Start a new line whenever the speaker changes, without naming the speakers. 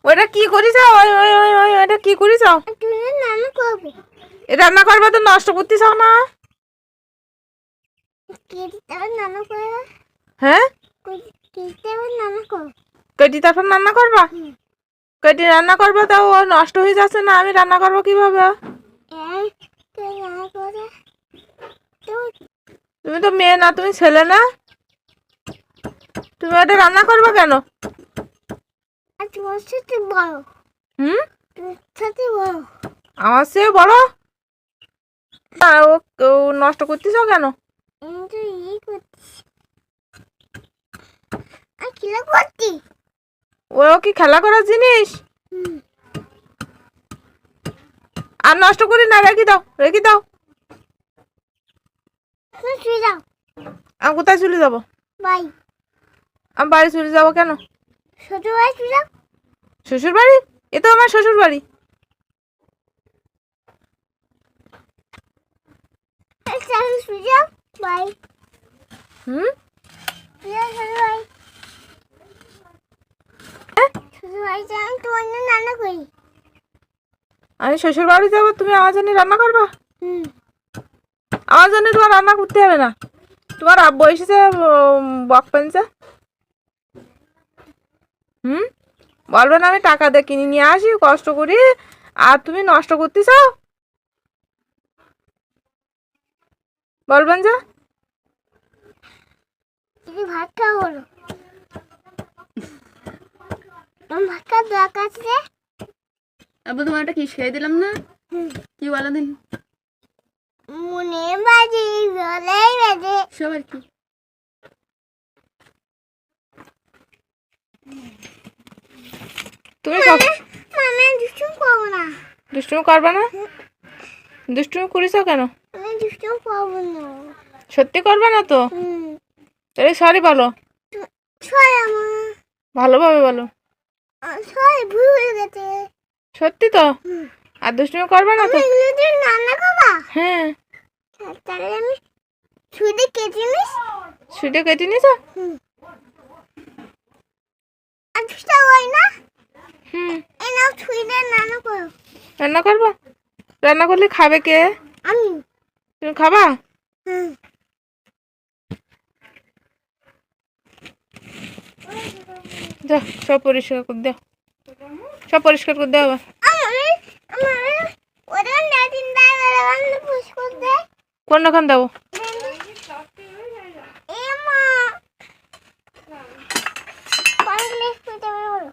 ওটা কি করিস? ওই ওই ওই ওই ওটা কি করিস?
রান্না করবো।
রান্না করবা তো নষ্ট করতে চাও না?
রান্না করবো।
হ্যাঁ,
রান্না করবো।
কেটে তারপর রান্না করবা? কেটে রান্না করবা তাও ও নষ্ট হয়ে যাচ্ছে না, আমি রান্না করবো কিভাবে?
রান্না করে
তুমি তো মেয়ে না, তুমি ছেলে না, তুমি ওটা রান্না করবা কেন?
আর তোমার সাথে বড়।
হুম,
তোমার সাথে বড়।
আমার চেয়ে বড়? ও নষ্ট করতে চাও কেন?
কিন্তু ই করছিস আর খেলা করছি।
ও কি খেলা করার জিনিস? আর নষ্ট করি না, রেখে দাও, রেখে দাও।
তুমি শুয়ে যাও।
আমি কোথায় চলে যাবো?
বাই।
আমি বাড়ি চলে যাবো কেন?
শ্বশুর বাড়ি শুয়ে যাও।
শ্বশুর বাড়ি? এ তো আমার শ্বশুর বাড়ি।
শুয়ে যাও। বাই।
হুম,
শুয়ে যাও শ্বশুর বাড়ি। শ্বশুর বাড়িতে আমি তোমার জন্য রান্না করি।
আমি শ্বশুর বাড়ি যাবো, তুমি আমার জন্য রান্না করবা?
হুম।
আমার জন্য তোমার রান্না করতে হবে না। তোমার আব্বু এসেছে বক পেনছে। হুম, বলবে না আমি টাকা দিয়ে কিনে নিয়ে আসি কষ্ট করি, আর তুমি নষ্ট করতে চাও? বলবেন যে
তুমি ভাত খাও বলো। তোমার ভাত খাওয়ার দরকার আছে।
আব্বু তোমার একটা কি শিখাই দিলাম না? কি বলো দিন?
মনে বাজে গলায় বাজে।
সবার কি?
তুমি সব
আমি দুষ্টুম করবো না।
দুষ্টুমি করবে না? দুষ্টুমি করিস কেন?
আমি দুষ্টুম করবো না।
সত্যি করবে না তো? তাহলে সরি বলো,
সরি আমার।
ভালোভাবে বলো।
সরি ভুল হয়ে গেছে।
সত্যি তো? আর দুষ্টুমি করবে না তো?
এগুলো দিয়ে রান্না করবা?
হ্যাঁ।
তাহলে আমি ছুরি কেটে নিস।
সুইটা কেটে নিছ?
আর দুষ্টা হয় না।
হুম,
এই নাও ছুরি দিয়ে রান্না করো।
রান্না করবা? রান্না করলে খাবে কে?
আমি।
তুমি খাবা?
হুম।
যাও সব পরিষ্কার করে দাও, সব পরিষ্কার করে দাও আবার।
আমার ওরা নাদিন দাঁড়ালে পুশ করতে।
কোন দোকান দেবো?
এমা পাঙ্গলে করতে বলো।